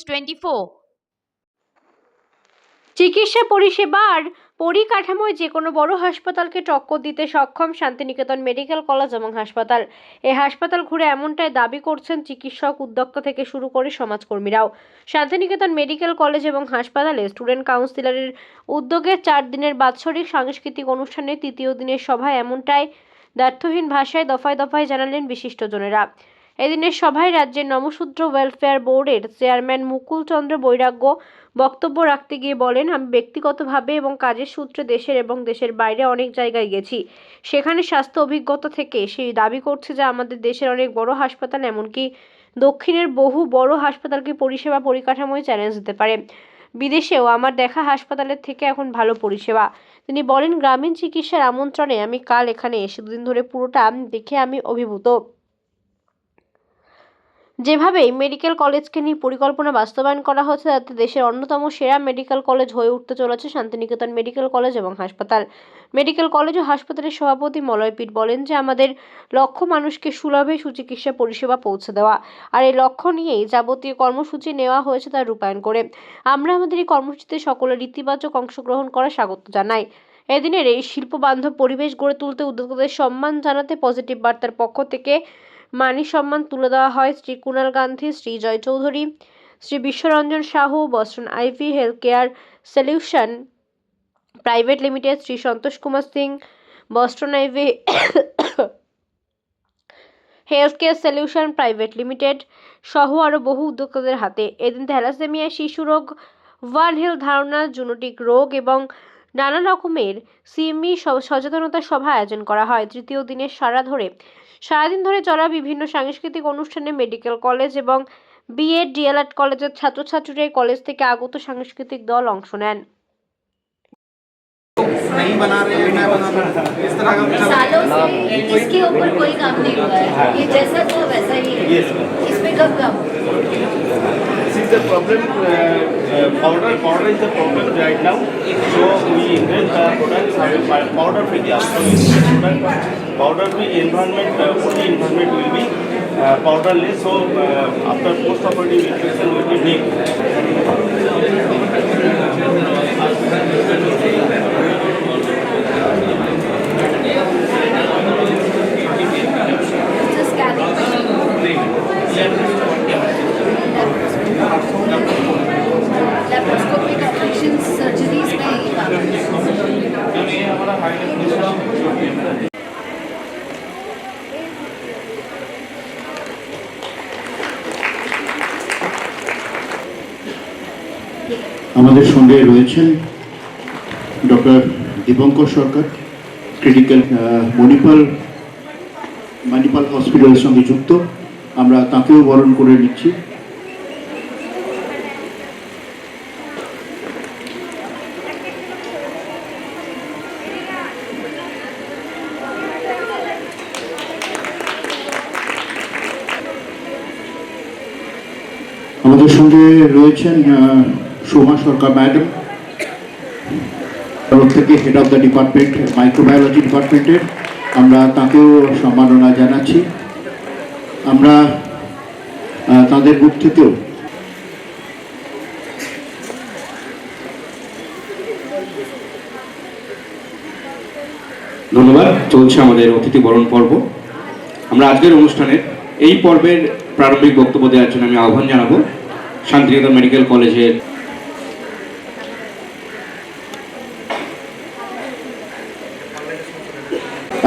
24। চিকিৎসা পরিষেবা আর পরিকাঠামোয় যে কোনো বড় হাসপাতালকে টক্কর দিতে সক্ষম শান্তিনিকেতন মেডিকেল কলেজ এবং হাসপাতাল। এই হাসপাতাল ঘুরে এমনটাই দাবি করছেন চিকিৎসক, উদ্যোক্তা থেকে শুরু করে সমাজকর্মীরাও। শান্তিনিকেতন মেডিকেল কলেজ এবং হাসপাতালে স্টুডেন্ট কাউন্সিলরের উদ্যোগে 4 দিনের বাৎসরিক সাংস্কৃতিক অনুষ্ঠানের তৃতীয় দিনের সভায় এমনটাই দ্ব্যর্থহীন ভাষায় দফায় দফায় জানালেন বিশিষ্টজনেরা। এদিনের সভায় রাজ্যের নমশূদ্র ওয়েলফেয়ার বোর্ডের চেয়ারম্যান মুকুল চন্দ্র বৈরাগ্য বক্তব্য রাখতে গিয়ে বলেন, আমি ব্যক্তিগতভাবে এবং কাজের সূত্রে দেশের এবং দেশের বাইরে অনেক জায়গায় গেছি। সেখানে স্বাস্থ্য অভিজ্ঞতা থেকে সেই দাবি করছে যে আমাদের দেশের অনেক বড় হাসপাতাল, এমনকি দক্ষিণের বহু বড় হাসপাতালকে পরিষেবা পরিকাঠামোয় চ্যালেঞ্জ দিতে পারে। বিদেশেও আমার দেখা হাসপাতালের থেকে এখন ভালো পরিষেবা। তিনি বলেন, গ্রামীণ চিকিৎসার আমন্ত্রণে আমি কাল এখানে এসে দুদিন ধরে পুরোটা দেখে আমি অভিভূত। যেভাবে মেডিকেল কলেজকে নিয়ে পরিকল্পনা বাস্তবায়ন করা হচ্ছে, তাতে দেশের অন্যতম সেরা মেডিকেল কলেজ হয়ে উঠতে চলেছে শান্তিনিকেতন মেডিকেল কলেজ এবং হাসপাতাল। মেডিকেল কলেজ ও হাসপাতালের সভাপতি মলয় পিট বলেন যে আমাদের লক্ষ্য মানুষকে সুলভে সুচিকিৎসা পরিষেবা পৌঁছে দেওয়া, আর এই লক্ষ্য নিয়েই যাবতীয় কর্মসূচি নেওয়া হয়েছে তার রূপায়ণ করে। আমরা আমাদের এই কর্মসূচিতে সকলের ইতিবাচক অংশগ্রহণ করা স্বাগত জানাই। এদিনের এই শিল্পবান্ধব পরিবেশ গড়ে তুলতে উদ্যোক্তাদের সম্মান জানাতে পজিটিভ বার্তার পক্ষ থেকে মানি সম্মান তুলে দেওয়া হয় Shri Kunal Gandhi, Shri Joy Chowdhury, Shri Biswaranjan Sahu, Boston Ivy health care solution private limited, Shri Santosh Kumar Singh, Boston Ivy health care solution private limited সহ আরও বহু উদ্যোক্তাদের হাতে। এদিন থ্যালাসেমিয়া, শিশু রোগ, ওয়ান হেলথ ধারণা, জেনেটিক রোগ এবং নানা রকমের সিএমই সচেতনতা সভা আয়োজন করা হয়। তৃতীয় দিনের সারাদিন ধরে চলা বিভিন্ন সাংস্কৃতিক অনুষ্ঠানে মেডিকেল কলেজ এবং বিএড ডিএলএড কলেজের ছাত্রছাত্রীরা কলেজ থেকে আগত সাংস্কৃতিক দল অংশ নেন। नहीं बना रहे हैं, मैं बना रहा हूं, इस तरह का सालों से इसके ऊपर कोई काम नहीं हुआ है। ये जैसा था वैसा ही है। इसमें कब काम? This is the problem. Powder is the problem right now. So we invent products. Powder free. So powder free environment. Only environment will be powderless. So after post-operative infection will be deep. Laparoscopic operations, surgeries में ये काम है। আমাদের সঙ্গে রয়েছেন doctor Dipankar সরকার, critical Manipal হসপিটালের সঙ্গে যুক্ত। আমরা তাকেও বরণ করে নিচ্ছি। আমাদের সঙ্গে রয়েছেন সোমা সরকার ম্যাডাম, তরফ থেকে head of the department, microbiology ডিপার্টমেন্টের। আমরা তাকেও সম্মাননা জানাচ্ছি। আমরা তাদের মুখ থেকেও ধন্যবাদ। চলছে আমাদের অতিথি বরণ পর্ব। আমরা আজকের অনুষ্ঠানের এই পর্বের প্রারম্ভিক বক্তব্য দেওয়ার জন্য আমি আহ্বান জানাবো শান্তিনিকেতন মেডিকেল কলেজের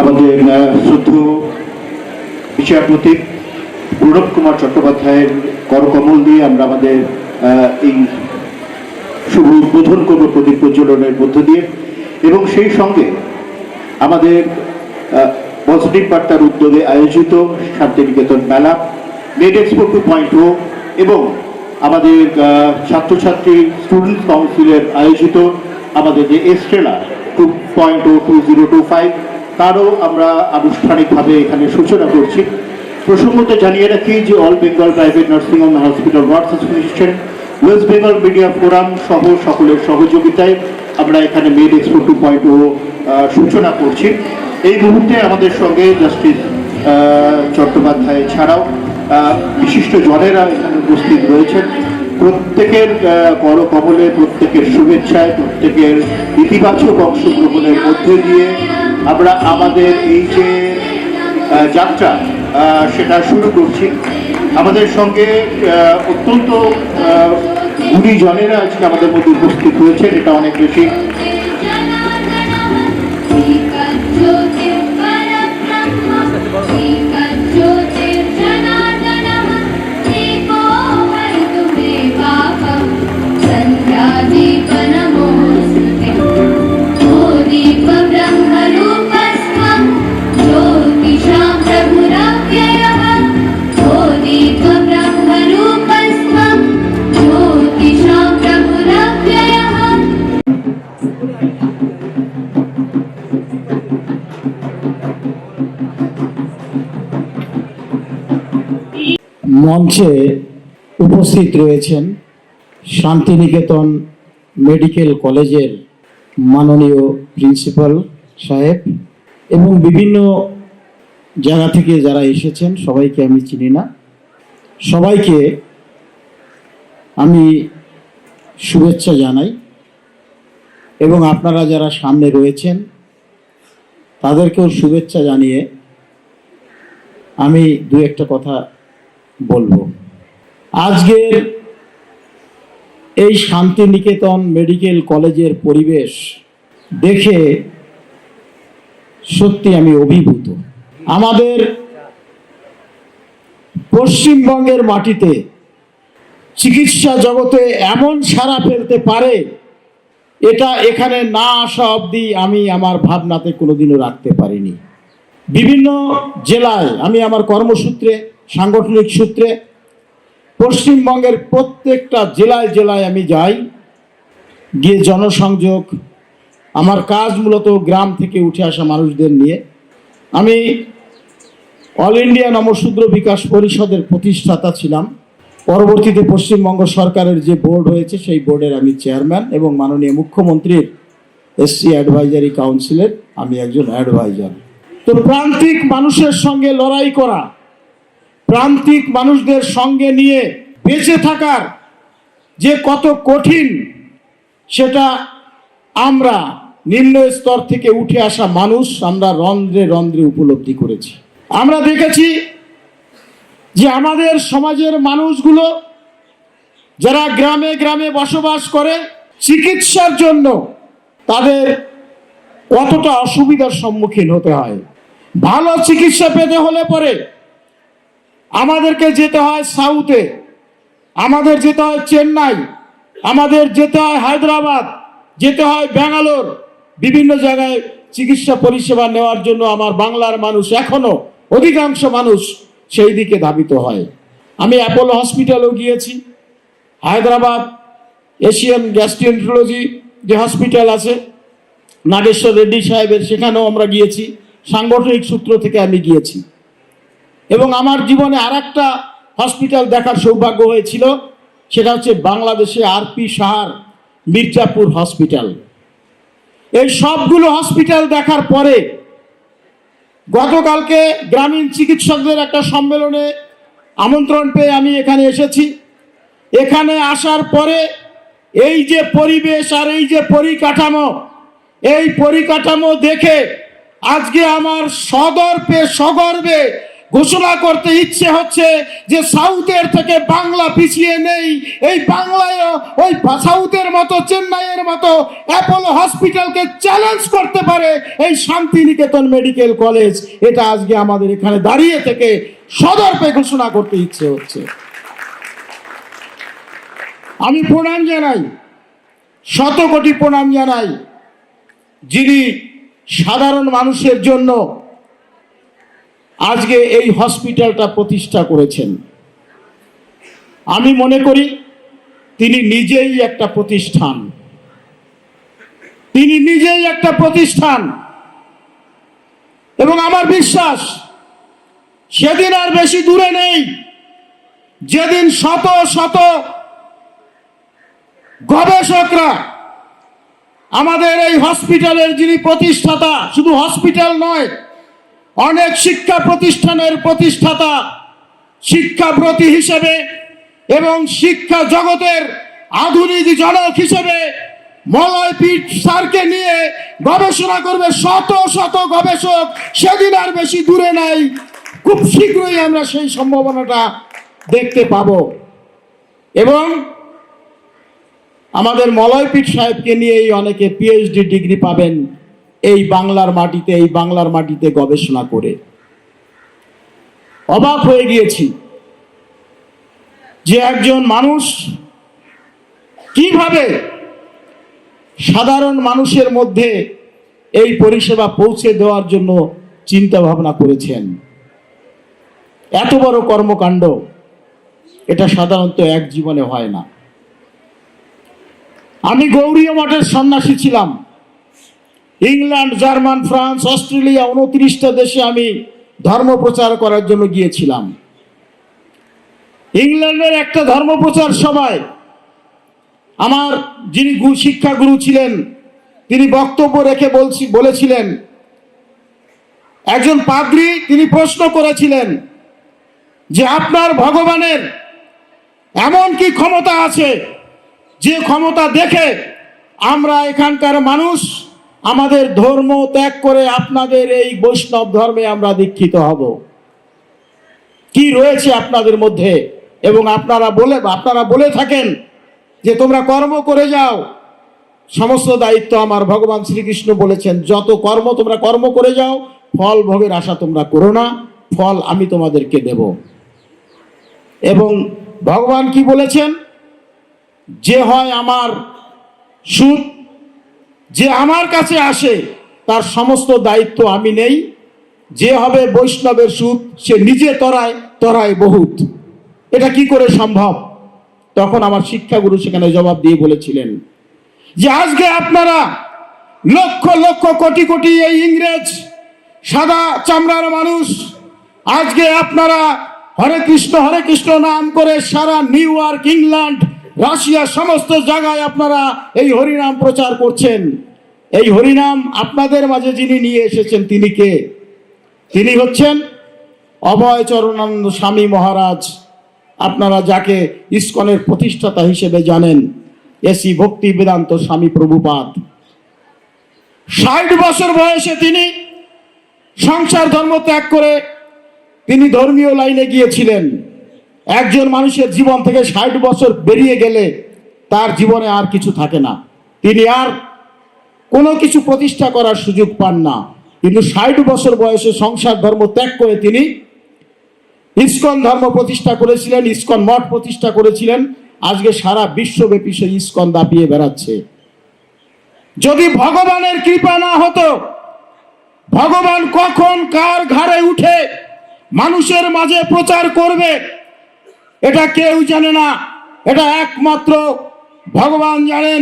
আমাদের শ্রদ্ধেয় বিচারপতি প্রণব কুমার চট্টোপাধ্যায়ের করকমল দিয়ে আমরা আমাদের এই শুভ উদ্বোধন করব প্রদীপ প্রজ্বলনের মধ্য দিয়ে। এবং সেই সঙ্গে আমাদের পজিটিভ বার্তার উদ্যোগে আয়োজিত শান্তিনিকেতন মেলা, মেড এক্সপো 2.0 এবং আমাদের ছাত্রছাত্রী স্টুডেন্ট কাউন্সিলের আয়োজিত আমাদের যে এস্ট্রেলা 2.0 2025 তারও আমরা আনুষ্ঠানিকভাবে এখানে সূচনা করছি। প্রসঙ্গত জানিয়ে রাখি যে all Bengal private nursing home hospital works association, West Bengal media forum সহ সকলের সহযোগিতায় আমরা এখানে মেড এক্সপো 2.0 সূচনা করছি। এই মুহূর্তে আমাদের সঙ্গে জাস্টিস চট্টোপাধ্যায় ছাড়াও বিশিষ্ট জনেরা এখানে উপস্থিত রয়েছেন। প্রত্যেকের করকমলে, প্রত্যেকের শুভেচ্ছায়, প্রত্যেকের ইতিবাচক অংশগ্রহণের মধ্যে দিয়ে আমরা আমাদের এই যে যাত্রা সেটা শুরু করছি। আমাদের সঙ্গে অত্যন্ত গুণীজনেরা আজকে আমাদের মধ্যে উপস্থিত হয়েছেন, এটা অনেক বেশি মঞ্চে উপস্থিত রয়েছেন শান্তিনিকেতন মেডিকেল কলেজের মাননীয় প্রিন্সিপাল সাহেব এবং বিভিন্ন জায়গা থেকে যারা এসেছেন, সবাইকে আমি চিনি না, সবাইকে আমি শুভেচ্ছা জানাই এবং আপনারা যারা সামনে রয়েছেন তাদেরকেও শুভেচ্ছা জানিয়ে আমি দু একটা কথা বলবো। আজকের এই শান্তিনিকেতন মেডিকেল কলেজের পরিবেশ দেখে সত্যি আমি অভিভূত। আমাদের পশ্চিমবঙ্গের মাটিতে চিকিৎসা জগতে এমন সাড়া ফেলতে পারে, এটা এখানে না আসা অবধি আমি আমার ভাবনাতে কোনোদিনও রাখতে পারিনি। বিভিন্ন জেলায় আমি আমার কর্মসূত্রে, সাংগঠনিক সূত্রে পশ্চিমবঙ্গের প্রত্যেকটা জেলায় জেলায় আমি যাই, গিয়ে জনসংযোগ, আমার কাজ মূলত গ্রাম থেকে উঠে আসা মানুষদের নিয়ে। আমি অল ইন্ডিয়া নমশূদ্র বিকাশ পরিষদের প্রতিষ্ঠাতা ছিলাম। পরবর্তীতে পশ্চিমবঙ্গ সরকারের যে বোর্ড হয়েছে সেই বোর্ডের আমি চেয়ারম্যান এবং মাননীয় মুখ্যমন্ত্রীর এসসি অ্যাডভাইজারি কাউন্সিলের আমি একজন অ্যাডভাইজার। তো প্রান্তিক মানুষের সঙ্গে লড়াই করা, প্রান্তিক মানুষদের সঙ্গে নিয়ে বেঁচে থাকার যে কত কঠিন, সেটা আমরা নিম্ন স্তর থেকে উঠে আসা মানুষ আমরা রন্ধ্রে রন্ধ্রে উপলব্ধি করেছি। আমরা দেখেছি যে আমাদের সমাজের মানুষগুলো যারা গ্রামে গ্রামে বসবাস করে, চিকিৎসার জন্য তাদের কতটা অসুবিধার সম্মুখীন হতে হয়। ভালো চিকিৎসা পেতে হলে পরে আমাদেরকে যেতে হয় সাউথে, আমাদের যেতে হয় চেন্নাই, আমাদের যেতে হয় হায়দ্রাবাদ, যেতে হয় ব্যাঙ্গালোর, বিভিন্ন জায়গায় চিকিৎসা পরিষেবা নেওয়ার জন্য আমার বাংলার মানুষ, এখনো অধিকাংশ মানুষ সেই দিকে ধাবিত হয়। আমি অ্যাপোলো হসপিটালেও গিয়েছি, হায়দ্রাবাদ এশিয়ান গ্যাস্ট্রোএন্টারোলজি যে হসপিটাল আছে নাগেশ্বর রেড্ডি সাহেবের, সেখানেও আমরা গিয়েছি, সাংগঠনিক সূত্র থেকে আমি গিয়েছি। এবং আমার জীবনে আর একটা হসপিটাল দেখার সৌভাগ্য হয়েছিল, সেটা হচ্ছে বাংলাদেশে আরপি সাহার মির্জাপুর হসপিটাল। এই সবগুলো হসপিটাল দেখার পরে গতকালকে গ্রামীণ চিকিৎসকদের একটা সম্মেলনে আমন্ত্রণ পেয়ে আমি এখানে এসেছি। এখানে আসার পরে এই যে পরিবেশ আর এই যে পরিকাঠামো, এই পরিকাঠামো দেখে আজকে আমার সগর্বে ঘোষণা করতে ইচ্ছে হচ্ছে যে সাউথের থেকে বাংলা পিছিয়ে নেই। এই বাংলায় ওই সাউথের মতো, চেন্নাইয়ের মতো অ্যাপোলো হসপিটালকে চ্যালেঞ্জ করতে পারে এই শান্তিনিকেতন মেডিকেল কলেজ। এটা আজকে আমাদের এখানে দাঁড়িয়ে থেকে সদর্পে ঘোষণা করতে ইচ্ছে হচ্ছে। আমি প্রণাম জানাই, শত কোটি প্রণাম জানাই যিনি সাধারণ মানুষের জন্য আজকে এই হসপিটালটা প্রতিষ্ঠা করেছেন। আমি মনে করি তিনি নিজেই একটা প্রতিষ্ঠান, তিনি নিজেই একটা প্রতিষ্ঠান। এবং আমার বিশ্বাস সেদিন আর বেশি দূরে নেই যেদিন শত শত গবেষকরা আমাদের এই হসপিটালের যিনি প্রতিষ্ঠাতা, শুধু হসপিটাল নয়, অনেক শিক্ষা প্রতিষ্ঠানের প্রতিষ্ঠাতা, শিক্ষাব্রতী হিসেবে এবং শিক্ষা জগতের আধুনিক জনক হিসেবে মলয়পীঠ স্যারকে নিয়ে গবেষণা করবে শত শত গবেষক, সেদিন আর বেশি দূরে নাই, খুব শীঘ্রই আমরা সেই সম্ভাবনাটা দেখতে পাব। এবং আমাদের মলয়পীঠ সাহেবকে নিয়েই অনেকে পিএইচডি ডিগ্রি পাবেন এই বাংলার মাটিতে গবেষণা করে। অবাক হয়ে গিয়েছি যে একজন মানুষ কিভাবে সাধারণ মানুষের মধ্যে এই পরিষেবা পৌঁছে দেওয়ার জন্য চিন্তা ভাবনা করেছেন। এত বড় কর্মকাণ্ড এটা সাধারণত এক জীবনে হয় না। আমি গৌরীয় মঠের সন্ন্যাসী ছিলাম। ইংল্যান্ড, জার্মান, ফ্রান্স, অস্ট্রেলিয়া 29টা দেশে আমি ধর্ম প্রচার করার জন্য গিয়েছিলাম। ইংল্যান্ডের একটা ধর্ম প্রচার সভায় আমার যিনি শিক্ষাগুরু ছিলেন তিনি বক্তব্য রেখে বলেছিলেন, একজন পাদ্রী তিনি প্রশ্ন করেছিলেন যে আপনার ভগবানের এমন কি ক্ষমতা আছে যে ক্ষমতা দেখে আমরা এখানকার মানুষ আমাদের ধর্ম ত্যাগ করে আপনাদের এই বৈষ্ণব ধর্মে আমরা দীক্ষিত হব? কি রয়েছে আপনাদের মধ্যে? এবং আপনারা বলে থাকেন যে তোমরা কর্ম করে যাও, সমস্ত দায়িত্ব আমার। ভগবান শ্রীকৃষ্ণ বলেছেন যত কর্ম তোমরা কর্ম করে যাও, ফল ভোগের আশা তোমরা করো না, ফল আমি তোমাদেরকে দেব। এবং ভগবান কি বলেছেন? যে হয় আমার সুত, যে আমার কাছে আসে তার সমস্ত দায়িত্ব আমি নেই, যে হবে বৈষ্ণবের সুত সে নিজে তরায় বহুত। এটা কি করে সম্ভব? তখন আমার শিক্ষাগুরু সেখানে জবাব দিয়ে বলেছিলেন যে আজকে আপনারা লক্ষ লক্ষ কোটি কোটি এই ইংরেজ সাদা চামড়ার মানুষ, আজকে আপনারা হরে কৃষ্ণ নাম করে সারা নিউ ইয়র্ক, ইংল্যান্ড, রাশিয়া সমস্ত জায়গায় আপনারা এই হরিনাম প্রচার করছেন। এই হরিনাম আপনাদের মাঝে যিনি নিয়ে এসেছেন তিনি কে? তিনি হচ্ছেন অভয় চরণানন্দ স্বামী মহারাজ। আপনারা যাকে ইসকনের প্রতিষ্ঠাতা হিসেবে জানেন, এসি ভক্তি বেদান্ত স্বামী প্রভুপাদ। 60 বছর বয়সে তিনি সংসার ধর্ম ত্যাগ করে তিনি ধর্মীয় লাইনে গিয়েছিলেন। একজন মানুষের জীবন থেকে 60 বছর বেরিয়ে গেলে তার জীবনে আর কিছু থাকে না, তিনি আর কোনো কিছু প্রতিষ্ঠা করার সুযোগ পান না। কিন্তু 60 বছর বয়সে সংসার ধর্ম ত্যাগ করে তিনি ইসকন ধর্ম প্রতিষ্ঠা করেছিলেন, ইসকন মঠ প্রতিষ্ঠা করেছিলেন। আজকে সারা বিশ্বব্যাপী সেই ইসকন দাপিয়ে বেড়াচ্ছে। যদি ভগবানের কৃপা না হতো, ভগবান কখন কার ঘাড়ে উঠে মানুষের মাঝে প্রচার করবে এটা কেউ জানে না। এটা একমাত্র ভগবান জানেন,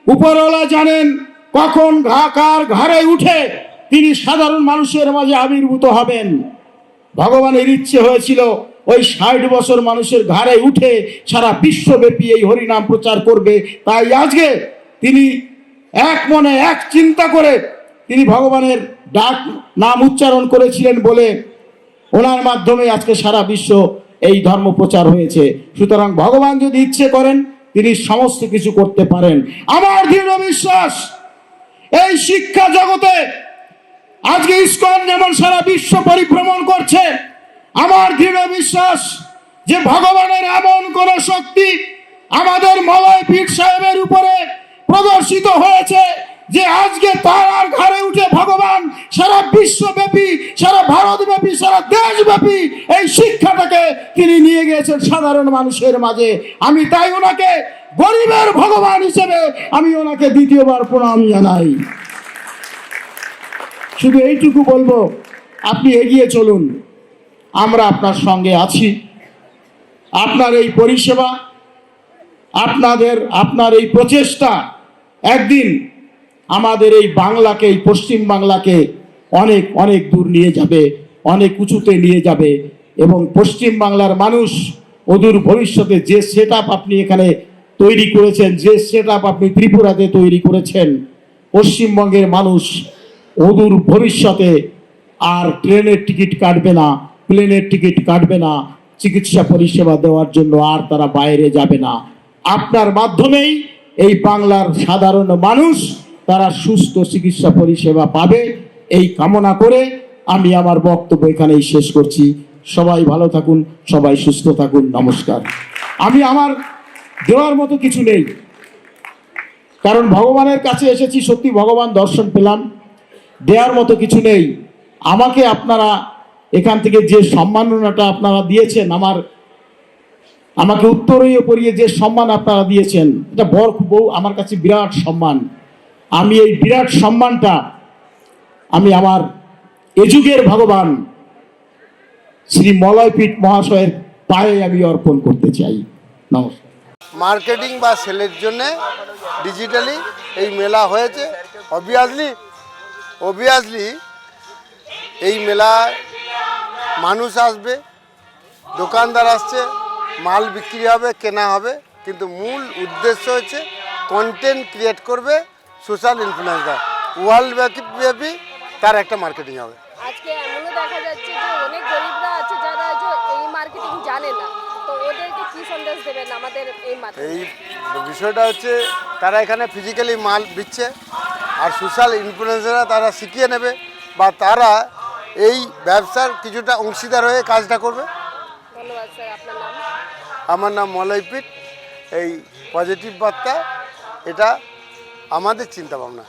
উপরওয়ালা জানেন কখন কার ঘাড়ে উঠে তিনি সাধারণ মানুষের মাঝে আবির্ভূত হবেন। ভগবানের ইচ্ছে হয়েছিল ওই 60 বছর মানুষের ঘাড়ে উঠে সারা বিশ্বব্যাপী এই হরিনাম প্রচার করবে। তাই আজকে তিনি এক মনে এক চিন্তা করে তিনি ভগবানের ডাক নাম উচ্চারণ করেছিলেন বলে ওনার মাধ্যমে আজকে সারা বিশ্ব এই ধর্ম প্রচার হয়েছে। সুতরাং ভগবান যদি ইচ্ছে করেন তিনি সমস্ত কিছু করতে পারেন। আমার দৃঢ় বিশ্বাস এই শিক্ষা জগতে আজকে ইসকন যেমন সারা বিশ্ব পরিভ্রমণ করছে, আমার দৃঢ় বিশ্বাস যে ভগবানের এমন কোন শক্তি আমাদের মলয়পীঠ সাহেবের উপরে প্রদর্শিত হয়েছে যে আজকে তার ঘাড়ে উঠে ভগবান সারা বিশ্বব্যাপী, সারা ভারতব্যাপী, সারা দেশব্যাপী এই শিক্ষাটাকে তিনি নিয়ে গিয়েছেন সাধারণ মানুষের মাঝে। আমি তাই ওনাকে গরিবের ভগবান হিসেবে আমি ওনাকে দ্বিতীয়বার প্রণাম জানাই। শুধু এইটুকু বলবো, আপনি এগিয়ে চলুন, আমরা আপনার সঙ্গে আছি। আপনার এই পরিষেবা, আপনার এই প্রচেষ্টা একদিন আমাদের এই বাংলাকে, এই পশ্চিম বাংলাকে অনেক অনেক দূর নিয়ে যাবে, অনেক উঁচুতে নিয়ে যাবে। এবং পশ্চিম বাংলার মানুষ অদূর ভবিষ্যতে যে সেট আপনি এখানে তৈরি করেছেন, যে সেট আপনি ত্রিপুরাতে তৈরি করেছেন, পশ্চিমবঙ্গের মানুষ অদূর ভবিষ্যতে আর ট্রেনের টিকিট কাটবে না, প্লেনের টিকিট কাটবে না, চিকিৎসা পরিষেবা দেওয়ার জন্য আর তারা বাইরে যাবে না। আপনার মাধ্যমেই এই বাংলার সাধারণ মানুষ তারা সুস্থ চিকিৎসা পরিষেবা পাবে, এই কামনা করে আমি আমার বক্তব্য এখানেই শেষ করছি। সবাই ভালো থাকুন, সবাই সুস্থ থাকুন। নমস্কার। আমি আমার দেওয়ার মতো কিছু নেই, কারণ ভগবানের কাছে এসেছি, সত্যি ভগবান দর্শন পেলাম। দেওয়ার মতো কিছু নেই। আমাকে আপনারা এখান থেকে যে সম্মাননাটা আপনারা দিয়েছেন, আমাকে উত্তরীয় পরিয়ে যে সম্মান আপনারা দিয়েছেন, এটা বউ আমার কাছে বিরাট সম্মান। আমি এই বিরাট সম্মানটা আমি আমার এ যুগের ভগবান শ্রী মলয়পীঠ মহাশয়ের পায়ে আমি অর্পণ করতে চাই। নমস্কার। মার্কেটিং বা সেলের জন্যে ডিজিটালি এই মেলা হয়েছে। অবভিয়াসলি এই মেলায় মানুষ আসবে, দোকানদার আসছে, মাল বিক্রি হবে, কেনা হবে, কিন্তু মূল উদ্দেশ্য হচ্ছে কন্টেন্ট ক্রিয়েট করবে সোশ্যাল ইনফ্লুয়েন্সার, ওয়ার্ল্ড ব্যাপী তার একটা মার্কেটিং হবে। আজকে এমনও দেখা যাচ্ছে যে অনেক গরিবরা আছে যারা এই মার্কেটিং জানে না, তো ওদেরকে কি সন্দেশ দেবেন আমাদের এই মার্কেটিং? এই বিষয়টা হচ্ছে তারা এখানে ফিজিক্যালি মাল বিচ্ছে, আর সোশ্যাল ইনফ্লুয়েন্সাররা তারা শিখিয়ে নেবে বা তারা এই ব্যবসার কিছুটা অংশীদার হয়ে কাজটা করবে। ধন্যবাদ স্যার। আপনার নাম? আমার নাম মলয়পীঠ। এই পজিটিভ বার্তা, এটা আমাদের চিন্তাভাবনা।